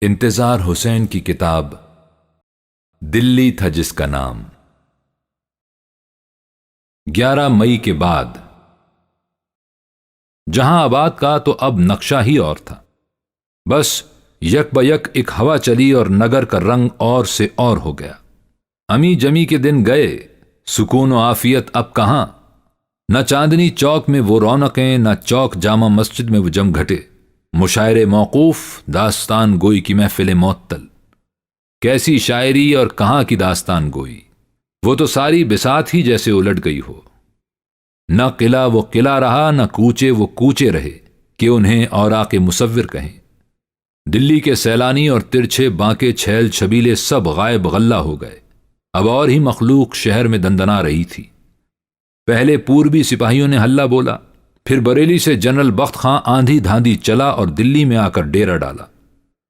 انتظار حسین کی کتاب دلی تھا جس کا نام۔ 11 مئی کے بعد جہاں آباد کا تو اب نقشہ ہی اور تھا، بس یک بیک ایک ہوا چلی اور نگر کا رنگ اور سے اور ہو گیا۔ امی جمی کے دن گئے، سکون و عافیت اب کہاں، نہ چاندنی چوک میں وہ رونقیں، نہ چوک جامع مسجد میں وہ جم گھٹے۔ مشاعرے موقوف، داستان گوئی کی محفل معطل۔ کیسی شاعری اور کہاں کی داستان گوئی، وہ تو ساری بساط ہی جیسے الٹ گئی ہو۔ نہ قلعہ وہ قلعہ رہا، نہ کوچے وہ کوچے رہے کہ انہیں اوراق مصور کہیں۔ دلی کے سیلانی اور ترچھے بانکے چھیل چھبیلے سب غائب غلہ ہو گئے۔ اب اور ہی مخلوق شہر میں دندنا رہی تھی۔ پہلے پوربی سپاہیوں نے ہلہ بولا، پھر بریلی سے جنرل بخت خاں آندھی دھاندھی چلا اور دلی میں آ کر ڈیرہ ڈالا۔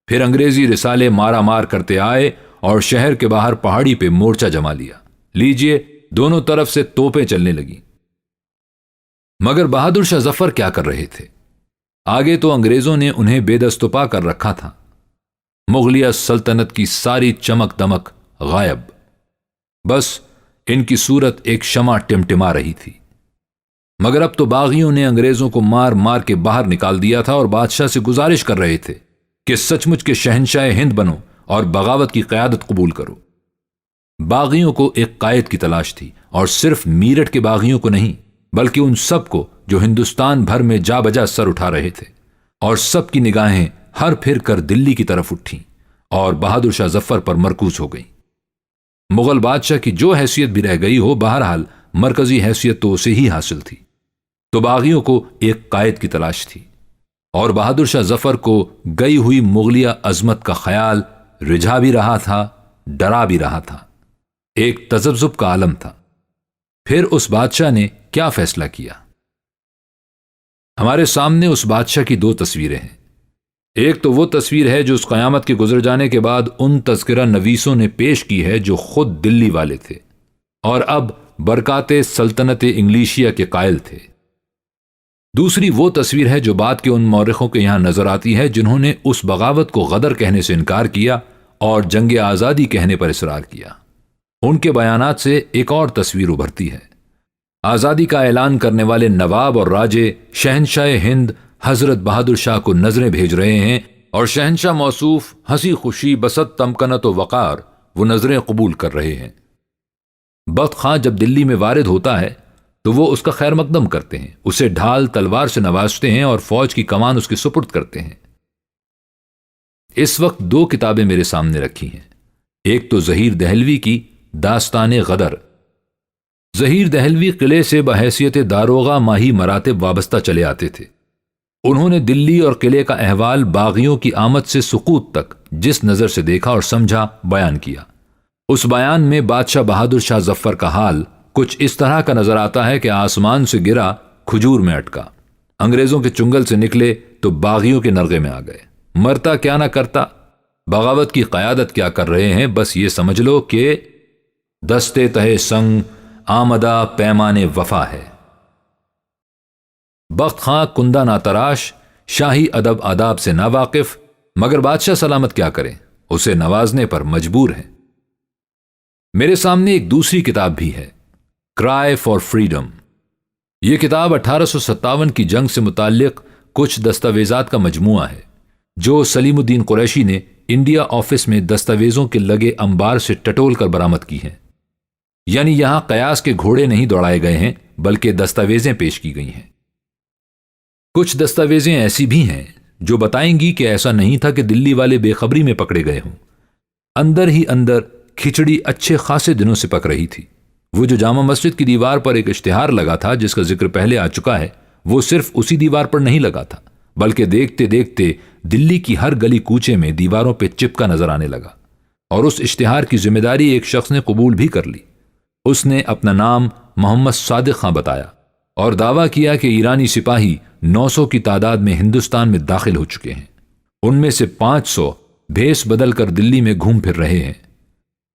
پھر انگریزی رسالے مارا مار کرتے آئے اور شہر کے باہر پہاڑی پہ مورچہ جما لیا۔ لیجئے، دونوں طرف سے توپیں چلنے لگیں۔ مگر بہادر شاہ ظفر کیا کر رہے تھے؟ آگے تو انگریزوں نے انہیں بے دست و پا کر رکھا تھا۔ مغلیہ سلطنت کی ساری چمک دمک غائب، بس ان کی صورت ایک شمع ٹمٹما رہی تھی۔ مگر اب تو باغیوں نے انگریزوں کو مار مار کے باہر نکال دیا تھا اور بادشاہ سے گزارش کر رہے تھے کہ سچ مچ کے شہنشاہ ہند بنو اور بغاوت کی قیادت قبول کرو۔ باغیوں کو ایک قائد کی تلاش تھی، اور صرف میرٹھ کے باغیوں کو نہیں، بلکہ ان سب کو جو ہندوستان بھر میں جا بجا سر اٹھا رہے تھے۔ اور سب کی نگاہیں ہر پھر کر دلی کی طرف اٹھیں اور بہادر شاہ ظفر پر مرکوز ہو گئیں۔ مغل بادشاہ کی جو حیثیت بھی رہ گئی ہو، بہرحال مرکزی حیثیت تو اسے ہی حاصل تھی۔ تو باغیوں کو ایک قائد کی تلاش تھی، اور بہادر شاہ ظفر کو گئی ہوئی مغلیہ عظمت کا خیال رجھا بھی رہا تھا، ڈرا بھی رہا تھا، ایک تذبذب کا عالم تھا۔ پھر اس بادشاہ نے کیا فیصلہ کیا؟ ہمارے سامنے اس بادشاہ کی دو تصویریں ہیں۔ ایک تو وہ تصویر ہے جو اس قیامت کے گزر جانے کے بعد ان تذکرہ نویسوں نے پیش کی ہے جو خود دلی والے تھے اور اب برکات سلطنت انگلیشیا کے قائل تھے۔ دوسری وہ تصویر ہے جو بعد کے ان مورخوں کے یہاں نظر آتی ہے جنہوں نے اس بغاوت کو غدر کہنے سے انکار کیا اور جنگ آزادی کہنے پر اصرار کیا۔ ان کے بیانات سے ایک اور تصویر ابھرتی ہے۔ آزادی کا اعلان کرنے والے نواب اور راجے شہنشاہ ہند حضرت بہادر شاہ کو نظریں بھیج رہے ہیں، اور شہنشاہ موصوف ہنسی خوشی بسط تمکنت و وقار وہ نظریں قبول کر رہے ہیں۔ بخت خاں جب دلی میں وارد ہوتا ہے تو وہ اس کا خیر مقدم کرتے ہیں، اسے ڈھال تلوار سے نوازتے ہیں اور فوج کی کمان اس کے سپرد کرتے ہیں۔ اس وقت دو کتابیں میرے سامنے رکھی ہیں۔ ایک تو ظہیر دہلوی کی داستان غدر۔ ظہیر دہلوی قلعے سے بحیثیت داروغہ ماہی مراتب وابستہ چلے آتے تھے۔ انہوں نے دلی اور قلعے کا احوال باغیوں کی آمد سے سقوط تک جس نظر سے دیکھا اور سمجھا بیان کیا۔ اس بیان میں بادشاہ بہادر شاہ ظفر کا حال کچھ اس طرح کا نظر آتا ہے کہ آسمان سے گرا کھجور میں اٹکا، انگریزوں کے چنگل سے نکلے تو باغیوں کے نرغے میں آ گئے۔ مرتا کیا نہ کرتا، بغاوت کی قیادت کیا کر رہے ہیں، بس یہ سمجھ لو کہ دستے تہے سنگ آمدہ پیمان وفا ہے۔ بخت خاں کندہ ناتراش، شاہی ادب آداب سے ناواقف، مگر بادشاہ سلامت کیا کریں، اسے نوازنے پر مجبور ہیں۔ میرے سامنے ایک دوسری کتاب بھی ہے، کرائے فار فریڈم۔ یہ کتاب 1857 کی جنگ سے متعلق کچھ دستاویزات کا مجموعہ ہے جو سلیم الدین قریشی نے انڈیا آفس میں دستاویزوں کے لگے انبار سے ٹٹول کر برآمد کی ہیں۔ یعنی یہاں قیاس کے گھوڑے نہیں دوڑائے گئے ہیں، بلکہ دستاویزیں پیش کی گئی ہیں۔ کچھ دستاویزیں ایسی بھی ہیں جو بتائیں گی کہ ایسا نہیں تھا کہ دلی والے بے خبری میں پکڑے گئے ہوں۔ اندر ہی اندر کھچڑی اچھے خاصے دنوں سے پک رہی تھی۔ وہ جو جامع مسجد کی دیوار پر ایک اشتہار لگا تھا جس کا ذکر پہلے آ چکا ہے، وہ صرف اسی دیوار پر نہیں لگا تھا، بلکہ دیکھتے دیکھتے دلی کی ہر گلی کوچے میں دیواروں پہ چپکا نظر آنے لگا، اور اس اشتہار کی ذمہ داری ایک شخص نے قبول بھی کر لی۔ اس نے اپنا نام محمد صادق خاں بتایا اور دعویٰ کیا کہ ایرانی سپاہی 900 کی تعداد میں ہندوستان میں داخل ہو چکے ہیں، ان میں سے 500 بھیس بدل کر دلی میں گھوم پھر رہے ہیں۔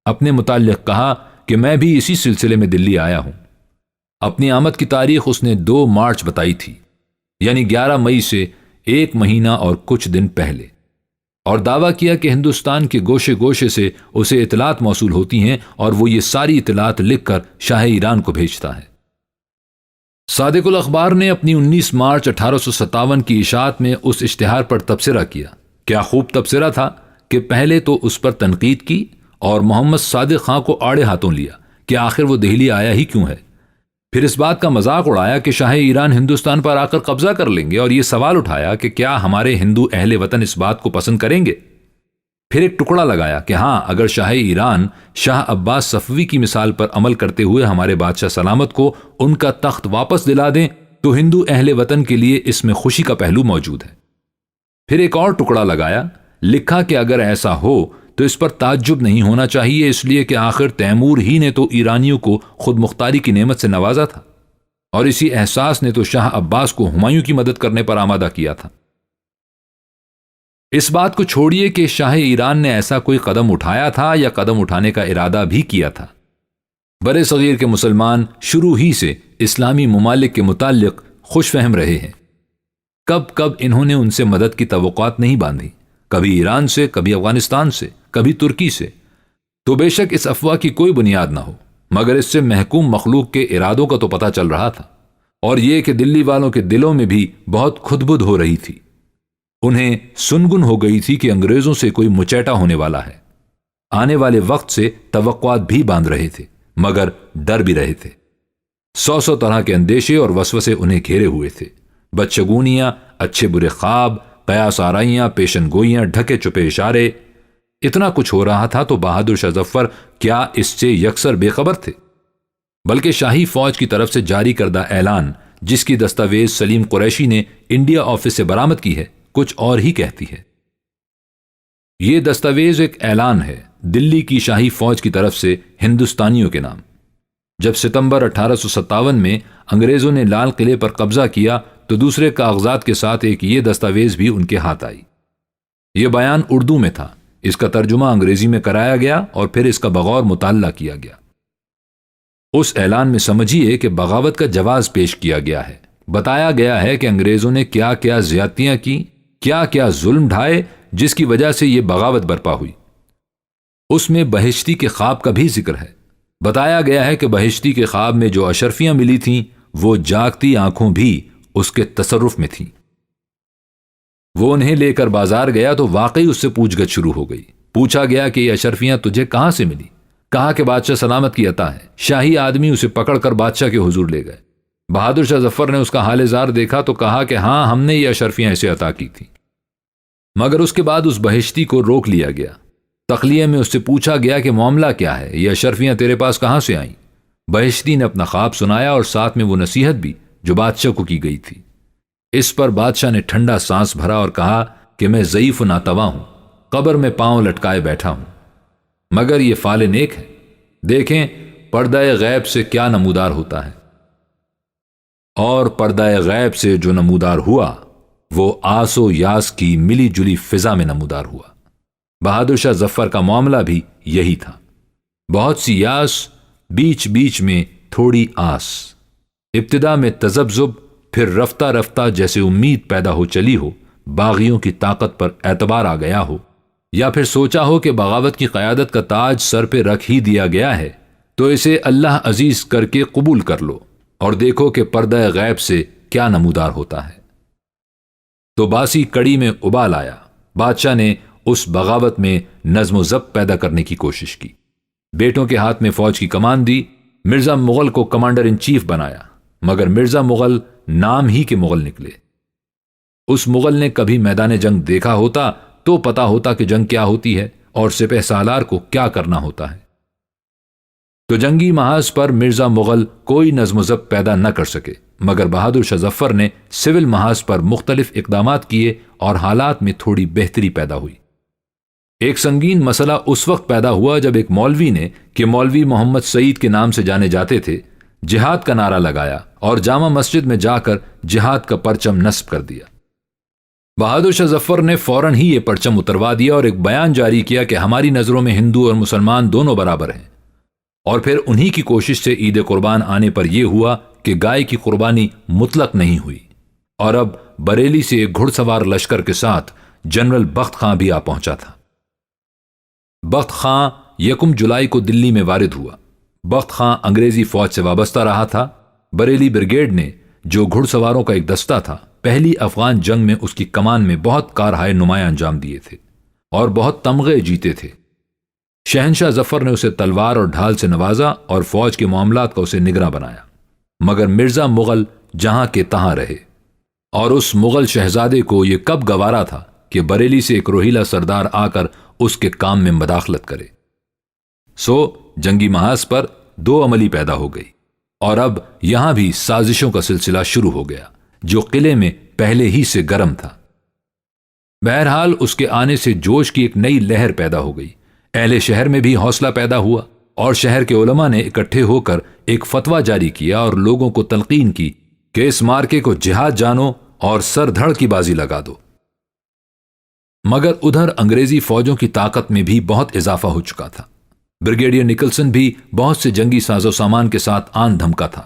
اپنے متعلق کہا کہ میں بھی اسی سلسلے میں دلی آیا ہوں۔ اپنی آمد کی تاریخ اس نے 2 مارچ بتائی تھی، یعنی 11 مئی سے 1 مہینہ اور کچھ دن پہلے۔ اور دعویٰ کیا کہ ہندوستان کے گوشے گوشے سے اسے اطلاعات موصول ہوتی ہیں اور وہ یہ ساری اطلاعات لکھ کر شاہ ایران کو بھیجتا ہے۔ صادق الاخبار نے اپنی 19 مارچ 1857 کی اشاعت میں اس اشتہار پر تبصرہ کیا۔ کیا خوب تبصرہ تھا کہ پہلے تو اس پر تنقید کی اور محمد صادق خان کو آڑے ہاتھوں لیا کہ آخر وہ دہلی آیا ہی کیوں ہے، پھر اس بات کا مذاق اڑایا کہ شاہ ایران ہندوستان پر آ کر قبضہ کر لیں گے اور یہ سوال اٹھایا کہ کیا ہمارے ہندو اہل وطن اس بات کو پسند کریں گے، پھر ایک ٹکڑا لگایا کہ ہاں اگر شاہ ایران شاہ عباس صفوی کی مثال پر عمل کرتے ہوئے ہمارے بادشاہ سلامت کو ان کا تخت واپس دلا دیں تو ہندو اہل وطن کے لیے اس میں خوشی کا پہلو موجود ہے۔ پھر ایک اور ٹکڑا لگایا، لکھا کہ اگر ایسا ہو تو اس پر تعجب نہیں ہونا چاہیے، اس لیے کہ آخر تیمور ہی نے تو ایرانیوں کو خود مختاری کی نعمت سے نوازا تھا اور اسی احساس نے تو شاہ عباس کو ہمایوں کی مدد کرنے پر آمادہ کیا تھا۔ اس بات کو چھوڑیے کہ شاہ ایران نے ایسا کوئی قدم اٹھایا تھا یا قدم اٹھانے کا ارادہ بھی کیا تھا۔ برے صغیر کے مسلمان شروع ہی سے اسلامی ممالک کے متعلق خوش فہم رہے ہیں۔ کب کب انہوں نے ان سے مدد کی توقعات نہیں باندھی، کبھی ایران سے، کبھی افغانستان سے، کبھی ترکی سے، تو بے شک اس افواہ کی کوئی بنیاد نہ ہو، مگر اس سے محکوم مخلوق کے ارادوں کا تو پتہ چل رہا تھا، اور یہ کہ دلی والوں کے دلوں میں بھی بہت کھدبد ہو رہی تھی۔ انہیں سنگن ہو گئی تھی کہ انگریزوں سے کوئی مچیٹا ہونے والا ہے۔ آنے والے وقت سے توقعات بھی باندھ رہے تھے مگر ڈر بھی رہے تھے۔ 100 طرح کے اندیشے اور وسوسے انہیں گھیرے ہوئے تھے، بدشگونیاں، اچھے برے خواب، قیاس آرائیاں، پیشن گوئیاں، ڈھکے چھپے اشارے، اتنا کچھ ہو رہا تھا تو بہادر شاہ ظفر کیا اس سے یکسر بے خبر تھے؟ بلکہ شاہی فوج کی طرف سے جاری کردہ اعلان، جس کی دستاویز سلیم قریشی نے انڈیا آفس سے برآمد کی ہے، کچھ اور ہی کہتی ہے۔ یہ دستاویز ایک اعلان ہے دلی کی شاہی فوج کی طرف سے ہندوستانیوں کے نام۔ جب ستمبر 1857 میں انگریزوں نے لال قلعے پر قبضہ کیا تو دوسرے کاغذات کے ساتھ ایک یہ دستاویز بھی ان کے ہاتھ آئی۔ یہ بیان اردو میں تھا، اس کا ترجمہ انگریزی میں کرایا گیا اور پھر اس کا بغور مطالعہ کیا گیا۔ اس اعلان میں سمجھیے کہ بغاوت کا جواز پیش کیا گیا ہے، بتایا گیا ہے کہ انگریزوں نے کیا کیا زیادتیاں کی، کیا کیا ظلم ڈھائے جس کی وجہ سے یہ بغاوت برپا ہوئی۔ اس میں بہشتی کے خواب کا بھی ذکر ہے۔ بتایا گیا ہے کہ بہشتی کے خواب میں جو اشرفیاں ملی تھیں وہ جاگتی آنکھوں بھی اس کے تصرف میں تھیں۔ وہ انہیں لے کر بازار گیا تو واقعی اس سے پوچھ گچھ شروع ہو گئی۔ پوچھا گیا کہ یہ اشرفیاں تجھے کہاں سے ملی؟ کہا کہ بادشاہ سلامت کی عطا ہے۔ شاہی آدمی اسے پکڑ کر بادشاہ کے حضور لے گئے۔ بہادر شاہ ظفر نے اس کا حال زار دیکھا تو کہا کہ ہاں ہم نے یہ اشرفیاں اسے عطا کی تھیں، مگر اس کے بعد اس بہشتی کو روک لیا گیا۔ تخلیہ میں اس سے پوچھا گیا کہ معاملہ کیا ہے، یہ اشرفیاں تیرے پاس کہاں سے آئیں؟ بہشتی نے اپنا خواب سنایا اور ساتھ میں وہ نصیحت بھی جو بادشاہ کو کی گئی تھی۔ اس پر بادشاہ نے ٹھنڈا سانس بھرا اور کہا کہ میں ضعیف و ناتواں ہوں، قبر میں پاؤں لٹکائے بیٹھا ہوں، مگر یہ فال نیک ہے۔ دیکھیں پردہ غیب سے کیا نمودار ہوتا ہے، اور پردہ غیب سے جو نمودار ہوا وہ آس و یاس کی ملی جلی فضا میں نمودار ہوا۔ بہادر شاہ ظفر کا معاملہ بھی یہی تھا، بہت سی یاس، بیچ بیچ میں تھوڑی آس، ابتدا میں تذبذب، پھر رفتہ رفتہ جیسے امید پیدا ہو چلی ہو، باغیوں کی طاقت پر اعتبار آ گیا ہو، یا پھر سوچا ہو کہ بغاوت کی قیادت کا تاج سر پہ رکھ ہی دیا گیا ہے تو اسے اللہ عزیز کر کے قبول کر لو اور دیکھو کہ پردہ غیب سے کیا نمودار ہوتا ہے۔ تو باسی کڑی میں ابال آیا۔ بادشاہ نے اس بغاوت میں نظم و ضبط پیدا کرنے کی کوشش کی، بیٹوں کے ہاتھ میں فوج کی کمان دی، مرزا مغل کو کمانڈر ان چیف بنایا، مگر مرزا مغل نام ہی کے مغل نکلے۔ اس مغل نے کبھی میدان جنگ دیکھا ہوتا تو پتا ہوتا کہ جنگ کیا ہوتی ہے اور سپہ سالار کو کیا کرنا ہوتا ہے۔ تو جنگی محاذ پر مرزا مغل کوئی نظم و ضبط پیدا نہ کر سکے، مگر بہادر شاہ ظفر نے سول محاذ پر مختلف اقدامات کیے اور حالات میں تھوڑی بہتری پیدا ہوئی۔ ایک سنگین مسئلہ اس وقت پیدا ہوا جب ایک مولوی نے، کہ مولوی محمد سعید کے نام سے جانے جاتے تھے، جہاد کا نعرہ لگایا اور جامع مسجد میں جا کر جہاد کا پرچم نصب کر دیا۔ بہادر شاہ ظفر نے فوراً ہی یہ پرچم اتروا دیا اور ایک بیان جاری کیا کہ ہماری نظروں میں ہندو اور مسلمان دونوں برابر ہیں، اور پھر انہی کی کوشش سے عید قربان آنے پر یہ ہوا کہ گائے کی قربانی مطلق نہیں ہوئی، اور اب بریلی سے ایک گھڑ سوار لشکر کے ساتھ جنرل بخت خاں بھی آ پہنچا تھا۔ بخت خاں 1 جولائی کو دلی میں وارد ہوا۔ بخت خاں انگریزی فوج سے وابستہ رہا تھا۔ بریلی بریگیڈ نے، جو گھڑ سواروں کا ایک دستہ تھا، پہلی افغان جنگ میں اس کی کمان میں بہت کارہائے نمایاں انجام دیے تھے اور بہت تمغے جیتے تھے۔ شہنشاہ ظفر نے اسے تلوار اور ڈھال سے نوازا اور فوج کے معاملات کا اسے نگراں بنایا، مگر مرزا مغل جہاں کے تہاں رہے، اور اس مغل شہزادے کو یہ کب گوارا تھا کہ بریلی سے ایک روہیلا سردار آ کر اس کے کام میں مداخلت کرے۔ سو جنگی محاذ پر 2 عملی پیدا ہو گئی، اور اب یہاں بھی سازشوں کا سلسلہ شروع ہو گیا جو قلعے میں پہلے ہی سے گرم تھا۔ بہرحال اس کے آنے سے جوش کی ایک نئی لہر پیدا ہو گئی، اہل شہر میں بھی حوصلہ پیدا ہوا، اور شہر کے علماء نے اکٹھے ہو کر ایک فتویٰ جاری کیا اور لوگوں کو تلقین کی کہ اس مارکے کو جہاد جانو اور سر دھڑ کی بازی لگا دو۔ مگر ادھر انگریزی فوجوں کی طاقت میں بھی بہت اضافہ ہو چکا تھا۔ بریگیڈیئر نکلسن بھی بہت سے جنگی ساز و سامان کے ساتھ آن دھمکا تھا،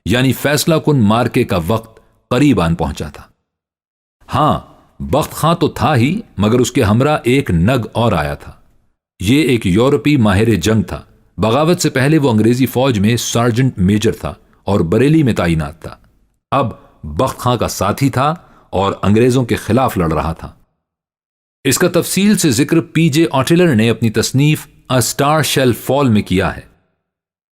یعنی فیصلہ کن مارکے کا وقت قریب آن پہنچا تھا۔ ہاں، بخت خاں تو تھا ہی، مگر اس کے ہمراہ ایک نگ اور آیا تھا۔ یہ ایک یورپی ماہر جنگ تھا۔ بغاوت سے پہلے وہ انگریزی فوج میں سارجنٹ میجر تھا اور بریلی میں تعینات تھا۔ اب بخت خاں کا ساتھی تھا اور انگریزوں کے خلاف لڑ رہا تھا۔ اس کا تفصیل سے ذکر پی جے آٹیلر نے اپنی تصنیف A Star Shall Fall میں کیا ہے۔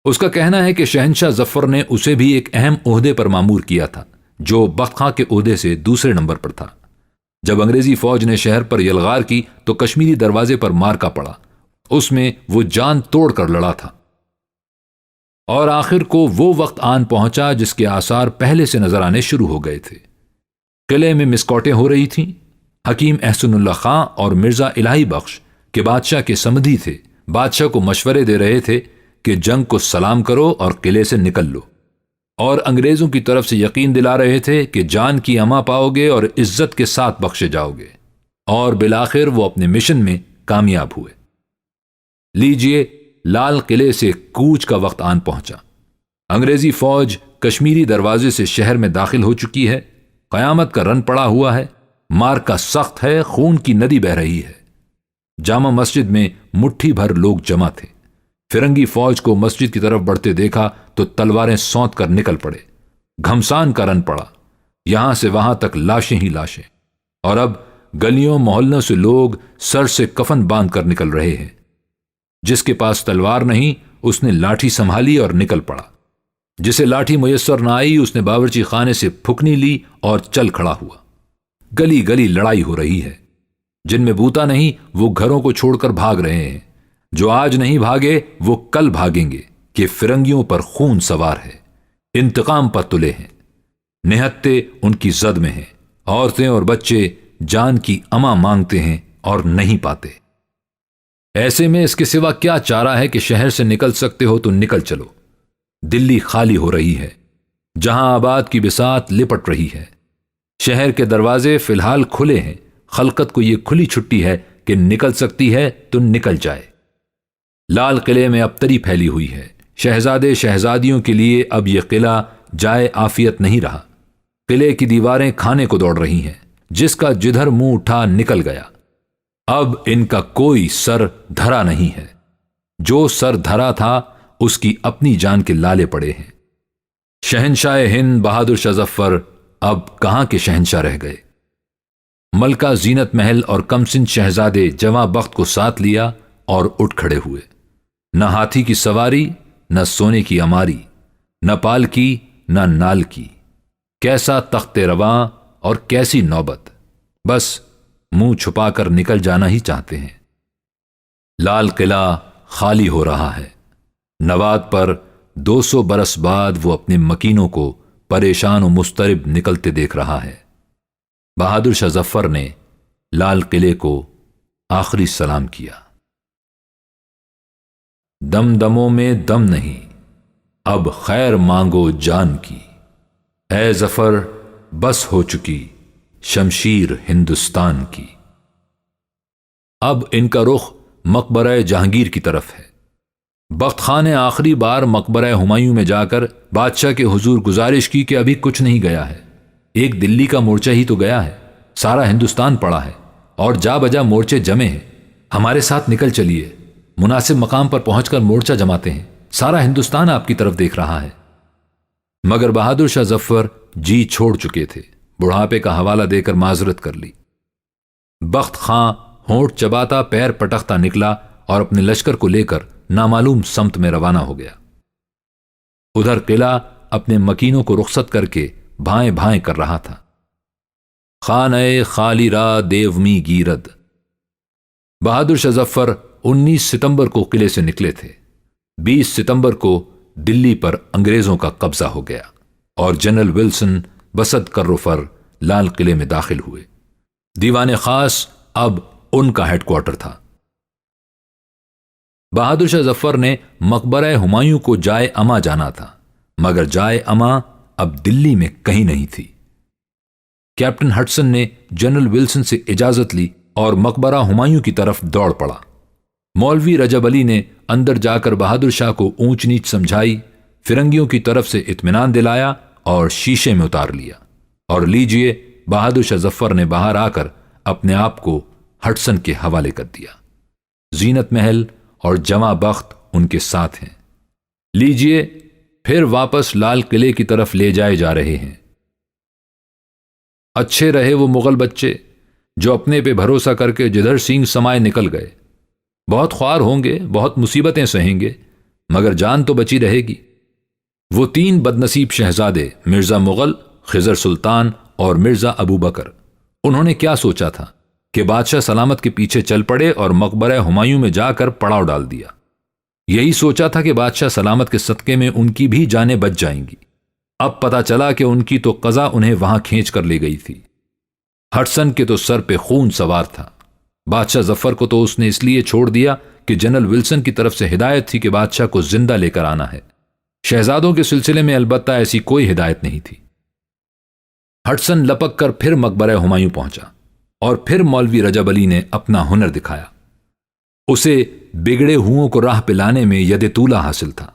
اس کا کہنا ہے کہ شہنشاہ ظفر نے اسے بھی ایک اہم عہدے پر مامور کیا تھا، جو بخت خاں کے عہدے سے دوسرے نمبر پر تھا۔ جب انگریزی فوج نے شہر پر یلغار کی تو کشمیری دروازے پر مارکا پڑا، اس میں وہ جان توڑ کر لڑا تھا، اور آخر کو وہ وقت آن پہنچا جس کے آثار پہلے سے نظر آنے شروع ہو گئے تھے۔ قلعے میں مسکوٹیں ہو رہی تھیں۔ حکیم احسن اللہ خاں اور مرزا الہی بخش کے بادشاہ کے سمدھی تھے، بادشاہ کو مشورے دے رہے تھے کہ جنگ کو سلام کرو اور قلعے سے نکل لو، اور انگریزوں کی طرف سے یقین دلا رہے تھے کہ جان کی اما پاؤ گے اور عزت کے ساتھ بخشے جاؤ گے، اور بالآخر وہ اپنے مشن میں کامیاب ہوئے۔ لیجئے، لال قلعے سے کوچ کا وقت آن پہنچا۔ انگریزی فوج کشمیری دروازے سے شہر میں داخل ہو چکی ہے۔ قیامت کا رن پڑا ہوا ہے، مارکا سخت ہے، خون کی ندی بہہ رہی ہے۔ جامع مسجد میں مٹھی بھر لوگ جمع تھے۔ فرنگی فوج کو مسجد کی طرف بڑھتے دیکھا تو تلواریں سونت کر نکل پڑے۔ گھمسان کا رن پڑا، یہاں سے وہاں تک لاشیں ہی لاشیں، اور اب گلیوں محلوں سے لوگ سر سے کفن باندھ کر نکل رہے ہیں۔ جس کے پاس تلوار نہیں اس نے لاٹھی سنبھالی اور نکل پڑا، جسے لاٹھی میسر نہ آئی اس نے باورچی خانے سے پھکنی لی اور چل کھڑا ہوا۔ گلی گلی لڑائی ہو رہی ہے۔ جن میں بوتا نہیں وہ گھروں کو چھوڑ کر بھاگ رہے ہیں، جو آج نہیں بھاگے وہ کل بھاگیں گے کہ فرنگیوں پر خون سوار ہے، انتقام پر تلے ہیں، نہتے ان کی زد میں ہیں، عورتیں اور بچے جان کی اما مانگتے ہیں اور نہیں پاتے۔ ایسے میں اس کے سوا کیا چارہ ہے کہ شہر سے نکل سکتے ہو تو نکل چلو۔ دلی خالی ہو رہی ہے، جہاں آباد کی بساط لپٹ رہی ہے۔ شہر کے دروازے فی الحال کھلے ہیں، خلقت کو یہ کھلی چھٹی ہے کہ نکل سکتی ہے تو نکل جائے۔ لال قلعے میں اب تری پھیلی ہوئی ہے۔ شہزادے شہزادیوں کے لیے اب یہ قلعہ جائے عافیت نہیں رہا۔ قلعے کی دیواریں کھانے کو دوڑ رہی ہیں، جس کا جدھر منہ اٹھا نکل گیا۔ اب ان کا کوئی سر دھرا نہیں ہے، جو سر دھرا تھا اس کی اپنی جان کے لالے پڑے ہیں۔ شہنشاہ ہند بہادر شاہ ظفر اب کہاں کے شہنشاہ رہ گئے۔ ملکہ زینت محل اور کمسن شہزادے جواں بخت کو ساتھ لیا اور اٹھ کھڑے ہوئے۔ نہ ہاتھی کی سواری، نہ سونے کی اماری، نہ پال کی نہ نال کی، کیسا تخت رواں اور کیسی نوبت، بس منہ چھپا کر نکل جانا ہی چاہتے ہیں۔ لال قلعہ خالی ہو رہا ہے۔ نواد پر 200 برس بعد وہ اپنے مکینوں کو پریشان و مضطرب نکلتے دیکھ رہا ہے۔ بہادر شاہ ظفر نے لال قلعے کو آخری سلام کیا۔ دم دموں میں دم نہیں، اب خیر مانگو جان کی، اے ظفر بس ہو چکی شمشیر ہندوستان کی۔ اب ان کا رخ مقبرہ جہانگیر کی طرف ہے۔ بخت خاں نے آخری بار مقبرہ ہمایوں میں جا کر بادشاہ کے حضور گزارش کی کہ ابھی کچھ نہیں گیا ہے، ایک دلی کا مورچہ ہی تو گیا ہے، سارا ہندوستان پڑا ہے، اور جا بجا مورچے جمے ہیں، ہمارے ساتھ نکل چلیے، مناسب مقام پر پہنچ کر مورچہ جماتے ہیں، سارا ہندوستان آپ کی طرف دیکھ رہا ہے۔ مگر بہادر شاہ ظفر جی چھوڑ چکے تھے، بڑھاپے کا حوالہ دے کر معذرت کر لی۔ بخت خاں ہونٹ چباتا پیر پٹختا نکلا اور اپنے لشکر کو لے کر نامعلوم سمت میں روانہ ہو گیا۔ ادھر قلعہ اپنے مکینوں کو رخصت کر کے بھائیں بھائیں کر رہا تھا۔ خانہ خالی را دیومی گیرد۔ بہادر شاہ ظفر 19 ستمبر کو قلعے سے نکلے تھے۔ 20 ستمبر کو دلی پر انگریزوں کا قبضہ ہو گیا اور جنرل ولسن بسد کرفر لال قلعے میں داخل ہوئے۔ دیوان خاص اب ان کا ہیڈ کوارٹر تھا۔ بہادر شاہ ظفر نے مقبرہ ہمایوں کو جائے اما جانا تھا، مگر جائے اما اب دلی میں کہیں نہیں تھی۔ کیپٹن ہڈسن نے جنرل ولسن سے اجازت لی اور مقبرہ ہمایوں کی طرف دوڑ پڑا۔ مولوی رجب علی نے اندر جا کر بہادر شاہ کو اونچ نیچ سمجھائی، فرنگیوں کی طرف سے اطمینان دلایا اور شیشے میں اتار لیا، اور لیجئے بہادر شاہ ظفر نے باہر آ کر اپنے آپ کو ہڈسن کے حوالے کر دیا۔ زینت محل اور جمع بخت ان کے ساتھ ہیں، لیجئے پھر واپس لال قلعے کی طرف لے جائے جا رہے ہیں۔ اچھے رہے وہ مغل بچے جو اپنے پہ بھروسہ کر کے جدھر سینگ سمائے نکل گئے۔ بہت خوار ہوں گے، بہت مصیبتیں سہیں گے، مگر جان تو بچی رہے گی۔ وہ 3 بدنصیب شہزادے مرزا مغل، خضر سلطان اور مرزا ابو بکر، انہوں نے کیا سوچا تھا کہ بادشاہ سلامت کے پیچھے چل پڑے اور مقبرہ ہمایوں میں جا کر پڑاؤ ڈال دیا۔ یہی سوچا تھا کہ بادشاہ سلامت کے صدقے میں ان کی بھی جانیں بچ جائیں گی۔ اب پتا چلا کہ ان کی تو قضا انہیں وہاں کھینچ کر لے گئی تھی۔ ہڈسن کے تو سر پہ خون سوار تھا۔ بادشاہ ظفر کو تو اس نے اس لیے چھوڑ دیا کہ جنرل ولسن کی طرف سے ہدایت تھی کہ بادشاہ کو زندہ لے کر آنا ہے۔ شہزادوں کے سلسلے میں البتہ ایسی کوئی ہدایت نہیں تھی۔ ہڈسن لپک کر پھر مقبرہ ہمایوں پہنچا اور پھر مولوی رجب علی نے اپنا ہنر دکھایا۔ اسے بگڑے ہوں کو راہ پہ لانے میں ید طولہ حاصل تھا۔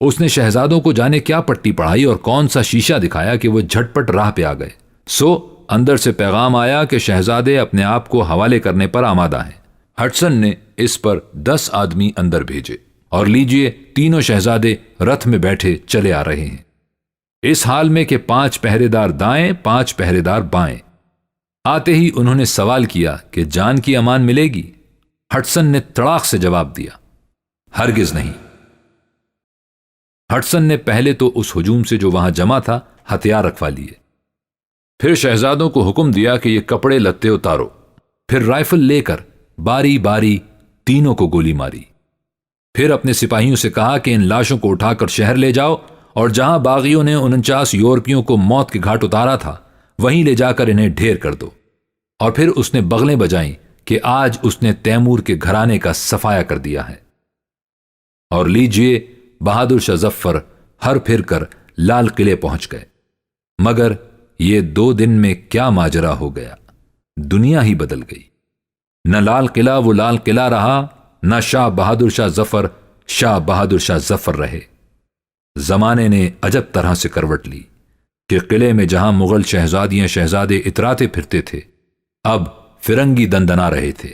اس نے شہزادوں کو جانے کیا پٹی پڑھائی اور کون سا شیشہ دکھایا کہ وہ جھٹ پٹ راہ پہ آ گئے۔ سو اندر سے پیغام آیا کہ شہزادے اپنے آپ کو حوالے کرنے پر آمادہ ہیں۔ ہڈسن نے اس پر 10 آدمی اندر بھیجے اور لیجئے تینوں شہزادے رتھ میں بیٹھے چلے آ رہے ہیں، اس حال میں کہ 5 پہرے دار دائیں، 5 پہرے دار بائیں۔ آتے ہی انہوں نے سوال کیا کہ جان کی امان ملے گی؟ ہڈسن نے تڑاک سے جواب دیا، ہرگز نہیں۔ ہڈسن نے پہلے تو اس ہجوم سے جو وہاں جمع تھا ہتھیار رکھوا لیے، پھر شہزادوں کو حکم دیا کہ یہ کپڑے لتے اتارو، پھر رائفل لے کر باری باری تینوں کو گولی ماری، پھر اپنے سپاہیوں سے کہا کہ ان لاشوں کو اٹھا کر شہر لے جاؤ اور جہاں باغیوں نے 49 یورپیوں کو موت کے گھاٹ اتارا تھا وہیں لے جا کر انہیں ڈھیر کر دو۔ اور پھر اس نے بغلیں بجائیں کہ آج اس نے تیمور کے گھرانے کا صفایا کر دیا ہے۔ اور لیجئے بہادر شاہ ظفر ہر پھر کر لال قلعے پہنچ گئے، مگر یہ 2 دن میں کیا ماجرا ہو گیا، دنیا ہی بدل گئی۔ نہ لال قلعہ وہ لال قلعہ رہا، نہ شاہ بہادر شاہ ظفر شاہ بہادر شاہ ظفر رہے۔ زمانے نے عجب طرح سے کروٹ لی کہ قلعے میں جہاں مغل شہزادیاں شہزادے اتراتے پھرتے تھے، اب فرنگی دندنا رہے تھے۔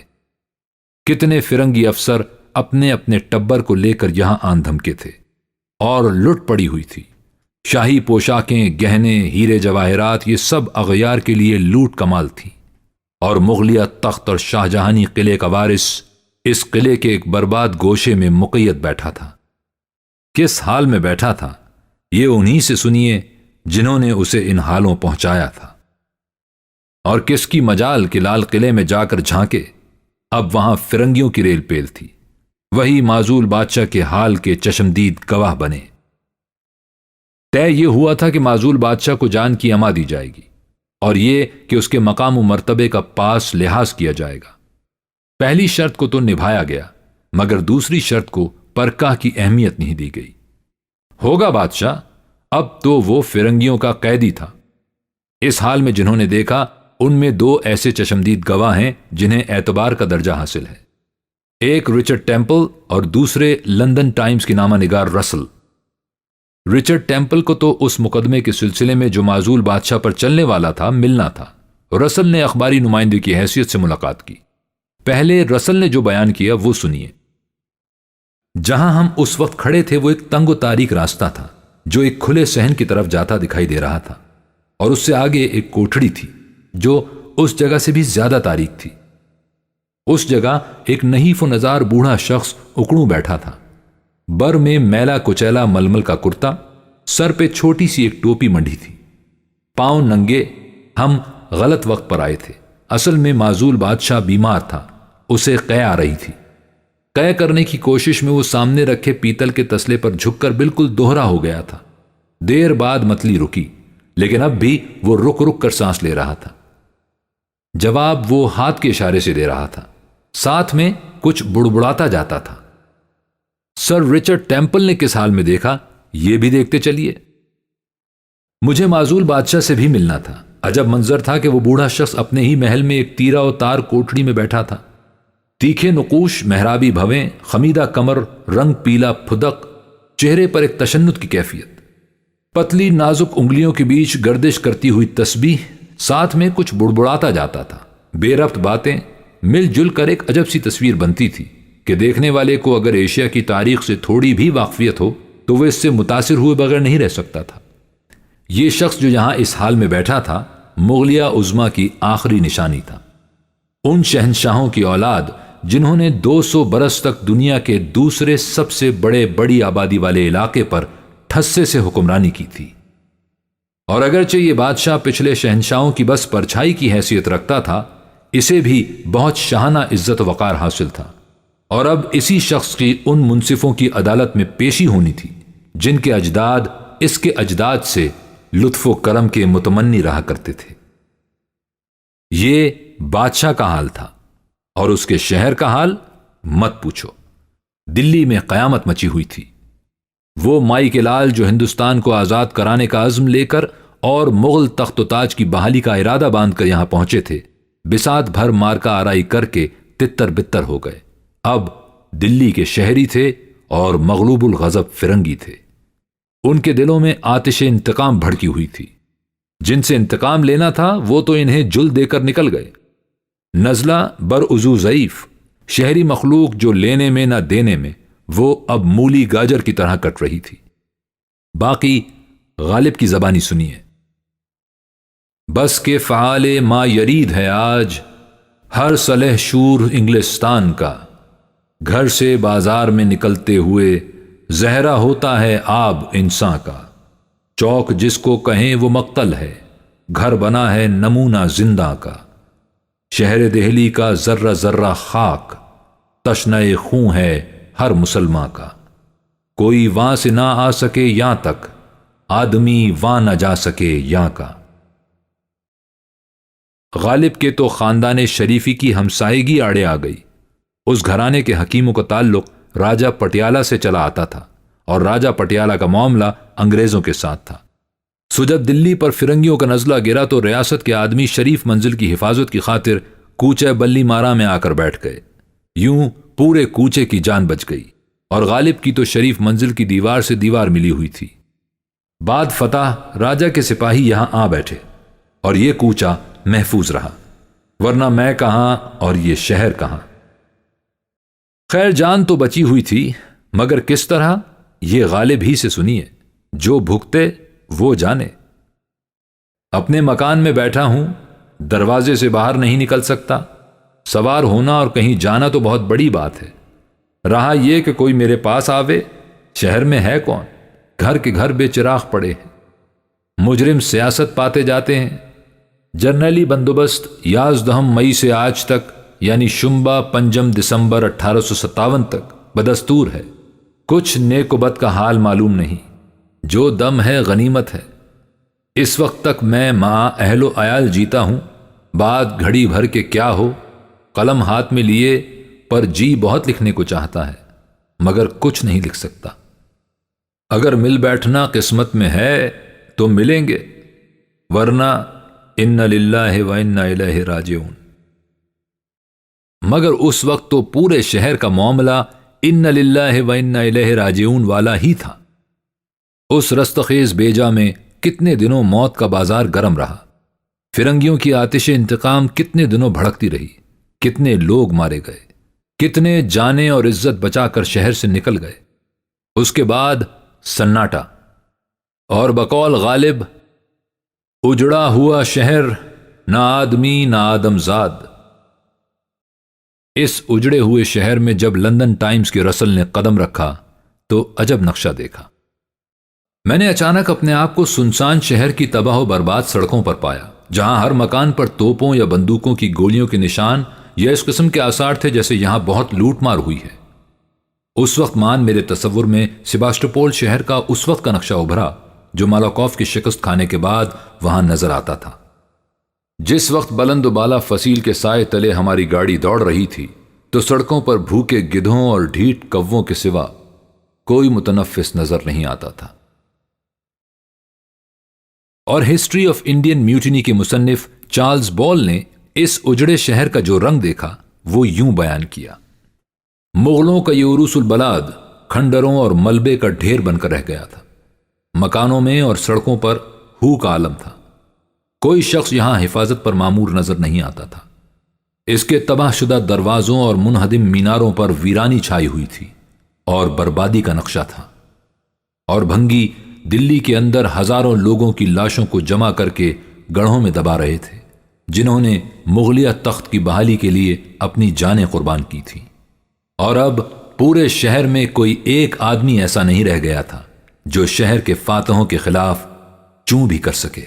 کتنے فرنگی افسر اپنے اپنے ٹبر کو لے کر یہاں آن دھمکے تھے اور لٹ پڑی ہوئی تھی۔ شاہی پوشاکیں، گہنے، ہیرے جواہرات، یہ سب اغیار کے لیے لوٹ کمال تھی، اور مغلیہ تخت اور شاہجہانی قلعے کا وارث اس قلعے کے ایک برباد گوشے میں مقید بیٹھا تھا۔ کس حال میں بیٹھا تھا یہ انہی سے سنیے جنہوں نے اسے ان حالوں پہنچایا تھا۔ اور کس کی مجال کہ لال قلعے میں جا کر جھانکے، اب وہاں فرنگیوں کی ریل پیل تھی، وہی معزول بادشاہ کے حال کے چشمدید گواہ بنے۔ طے یہ ہوا تھا کہ معزول بادشاہ کو جان کی اما دی جائے گی، اور یہ کہ اس کے مقام و مرتبے کا پاس لحاظ کیا جائے گا۔ پہلی شرط کو تو نبھایا گیا، مگر دوسری شرط کو پرکاہ کی اہمیت نہیں دی گئی۔ ہوگا بادشاہ، اب تو وہ فرنگیوں کا قیدی تھا۔ اس حال میں جنہوں نے دیکھا ان میں 2 ایسے چشمدید گواہ ہیں جنہیں اعتبار کا درجہ حاصل ہے، ایک رچرڈ ٹیمپل اور دوسرے لندن ٹائمز کی نامہ نگار رسل۔ رچرڈ ٹیمپل کو تو اس مقدمے کے سلسلے میں جو معزول بادشاہ پر چلنے والا تھا ملنا تھا، رسل نے اخباری نمائندے کی حیثیت سے ملاقات کی۔ پہلے رسل نے جو بیان کیا وہ سنیے۔ جہاں ہم اس وقت کھڑے تھے وہ ایک تنگ و تاریک راستہ تھا جو ایک کھلے صحن کی طرف جاتا دکھائی دے رہا تھا، اور اس سے آگے ایک کوٹھڑی تھی جو اس جگہ سے بھی زیادہ تاریک تھی۔ اس جگہ ایک نحیف و نزار بوڑھا شخص اکڑوں بیٹھا تھا، بر میں میلا کچیلا ململ کا کرتا، سر پہ چھوٹی سی ایک ٹوپی منڈی تھی، پاؤں ننگے۔ ہم غلط وقت پر آئے تھے۔ اصل میں معزول بادشاہ بیمار تھا، اسے قے آ رہی تھی۔ قے کرنے کی کوشش میں وہ سامنے رکھے پیتل کے تسلے پر جھک کر بالکل دوہرا ہو گیا تھا۔ دیر بعد متلی رکی، لیکن اب بھی وہ رک رک کر سانس لے رہا تھا۔ جواب وہ ہاتھ کے اشارے سے دے رہا تھا، ساتھ میں کچھ بڑبڑاتا جاتا تھا۔ سر رچرڈ ٹیمپل نے کس حال میں دیکھا یہ بھی دیکھتے چلیے۔ مجھے معزول بادشاہ سے بھی ملنا تھا۔ عجب منظر تھا کہ وہ بوڑھا شخص اپنے ہی محل میں ایک تیرا و تار کوٹڑی میں بیٹھا تھا۔ تیکھے نقوش، محرابی بھویں، خمیدہ کمر، رنگ پیلا پھدق، چہرے پر ایک تشنت کی کیفیت، پتلی نازک انگلیوں کے بیچ گردش کرتی ہوئی تسبیح، ساتھ میں کچھ بڑبڑاتا جاتا تھا۔ بے ربط باتیں مل جل کر ایک عجب سی تصویر بنتی تھی کہ دیکھنے والے کو اگر ایشیا کی تاریخ سے تھوڑی بھی واقفیت ہو تو وہ اس سے متاثر ہوئے بغیر نہیں رہ سکتا تھا۔ یہ شخص جو یہاں اس حال میں بیٹھا تھا مغلیہ عظما کی آخری نشانی تھا، ان شہنشاہوں کی اولاد جنہوں نے 200 برس تک دنیا کے دوسرے سب سے بڑی آبادی والے علاقے پر ٹھسے سے حکمرانی کی تھی۔ اور اگرچہ یہ بادشاہ پچھلے شہنشاہوں کی بس پرچھائی کی حیثیت رکھتا تھا، اسے بھی بہت شاہانہ عزت و وقار حاصل تھا، اور اب اسی شخص کی ان منصفوں کی عدالت میں پیشی ہونی تھی جن کے اجداد اس کے اجداد سے لطف و کرم کے متمنی رہا کرتے تھے۔ یہ بادشاہ کا حال تھا، اور اس کے شہر کا حال مت پوچھو۔ دلی میں قیامت مچی ہوئی تھی۔ وہ مائی کے لال جو ہندوستان کو آزاد کرانے کا عزم لے کر اور مغل تخت و تاج کی بحالی کا ارادہ باندھ کر یہاں پہنچے تھے، بساط بھر مارکا آرائی کر کے تتر بتر ہو گئے۔ اب دلی کے شہری تھے اور مغلوب الغضب فرنگی تھے۔ ان کے دلوں میں آتش انتقام بھڑکی ہوئی تھی۔ جن سے انتقام لینا تھا وہ تو انہیں جل دے کر نکل گئے۔ نزلہ برعزو ضعیف شہری مخلوق جو لینے میں نہ دینے میں، وہ اب مولی گاجر کی طرح کٹ رہی تھی۔ باقی غالب کی زبانی سنیے۔ بس کے فعال ما یرید ہے آج، ہر صلح شور انگلستان کا، گھر سے بازار میں نکلتے ہوئے زہرا ہوتا ہے آب انسان کا، چوک جس کو کہیں وہ مقتل ہے، گھر بنا ہے نمونہ زندہ کا، شہر دہلی کا ذرہ ذرہ خاک، تشنہ خون ہے ہر مسلمان کا، کوئی وہاں سے نہ آ سکے یہاں تک، آدمی وہاں نہ جا سکے یہاں کا۔ غالب کے تو خاندان شریفی کی ہمسائیگی آڑے آ گئی۔ اس گھرانے کے حکیموں کا تعلق راجہ پٹیالہ سے چلا آتا تھا، اور راجہ پٹیالہ کا معاملہ انگریزوں کے ساتھ تھا۔ سو جب دلی پر فرنگیوں کا نزلہ گرا تو ریاست کے آدمی شریف منزل کی حفاظت کی خاطر کوچے بلی مارا میں آ کر بیٹھ گئے۔ یوں پورے کوچے کی جان بچ گئی، اور غالب کی تو شریف منزل کی دیوار سے دیوار ملی ہوئی تھی۔ بعد فتح راجہ کے سپاہی یہاں آ بیٹھے اور یہ کوچہ محفوظ رہا، ورنہ میں کہاں اور یہ شہر کہاں۔ خیر جان تو بچی ہوئی تھی، مگر کس طرح یہ غالب ہی سے سنیے، جو بھگتے وہ جانے۔ اپنے مکان میں بیٹھا ہوں، دروازے سے باہر نہیں نکل سکتا۔ سوار ہونا اور کہیں جانا تو بہت بڑی بات ہے، رہا یہ کہ کوئی میرے پاس آوے۔ شہر میں ہے کون؟ گھر کے گھر بے چراغ پڑے ہیں، مجرم سیاست پاتے جاتے ہیں۔ جرنیلی بندوبست 11 مئی سے آج تک، یعنی شنبہ 5 دسمبر 1857 تک بدستور ہے۔ کچھ نیک و بد کا حال معلوم نہیں، جو دم ہے غنیمت ہے۔ اس وقت تک میں مع اہل و عیال جیتا ہوں، بات گھڑی بھر کے کیا ہو۔ قلم ہاتھ میں لیے پر جی بہت لکھنے کو چاہتا ہے، مگر کچھ نہیں لکھ سکتا۔ اگر مل بیٹھنا قسمت میں ہے تو ملیں گے، ورنہ ان للہ و انا الیہ راجعون۔ مگر اس وقت تو پورے شہر کا معاملہ ان للہ و انا الیہ راجعون والا ہی تھا۔ اس رستخیز بیجا میں کتنے دنوں موت کا بازار گرم رہا۔ فرنگیوں کی آتش انتقام کتنے دنوں بھڑکتی رہی، کتنے لوگ مارے گئے، کتنے جانیں اور عزت بچا کر شہر سے نکل گئے۔ اس کے بعد سناٹا، اور بقول غالب اجڑا ہوا شہر، نہ آدمی نہ آدمزاد۔ اس اجڑے ہوئے شہر میں جب لندن ٹائمز کے رسل نے قدم رکھا تو عجب نقشہ دیکھا۔ میں نے اچانک اپنے آپ کو سنسان شہر کی تباہ و برباد سڑکوں پر پایا، جہاں ہر مکان پر توپوں یا بندوقوں کی گولیوں کے نشان یا اس قسم کے آثار تھے جیسے یہاں بہت لوٹ مار ہوئی ہے۔ اس وقت میرے تصور میں سیباسٹوپول شہر کا اس وقت کا نقشہ ابھرا جو مالاکوف کی شکست کھانے کے بعد وہاں نظر آتا تھا۔ جس وقت بلند و بالا فصیل کے سائے تلے ہماری گاڑی دوڑ رہی تھی تو سڑکوں پر بھوکے گدھوں اور ڈھیٹ کووں کے سوا کوئی متنفس نظر نہیں آتا تھا۔ اور ہسٹری آف انڈین میوٹینی کے مصنف چارلز بال نے اس اجڑے شہر کا جو رنگ دیکھا وہ یوں بیان کیا: مغلوں کا یہ عروس البلاد کھنڈروں اور ملبے کا ڈھیر بن کر رہ گیا تھا۔ مکانوں میں اور سڑکوں پر ہو کا عالم تھا۔ کوئی شخص یہاں حفاظت پر مامور نظر نہیں آتا تھا۔ اس کے تباہ شدہ دروازوں اور منہدم میناروں پر ویرانی چھائی ہوئی تھی اور بربادی کا نقشہ تھا۔ اور بھنگی دلی کے اندر ہزاروں لوگوں کی لاشوں کو جمع کر کے گڑھوں میں دبا رہے تھے، جنہوں نے مغلیہ تخت کی بحالی کے لیے اپنی جانیں قربان کی تھیں۔ اور اب پورے شہر میں کوئی ایک آدمی ایسا نہیں رہ گیا تھا جو شہر کے فاتحوں کے خلاف چوں بھی کر سکے۔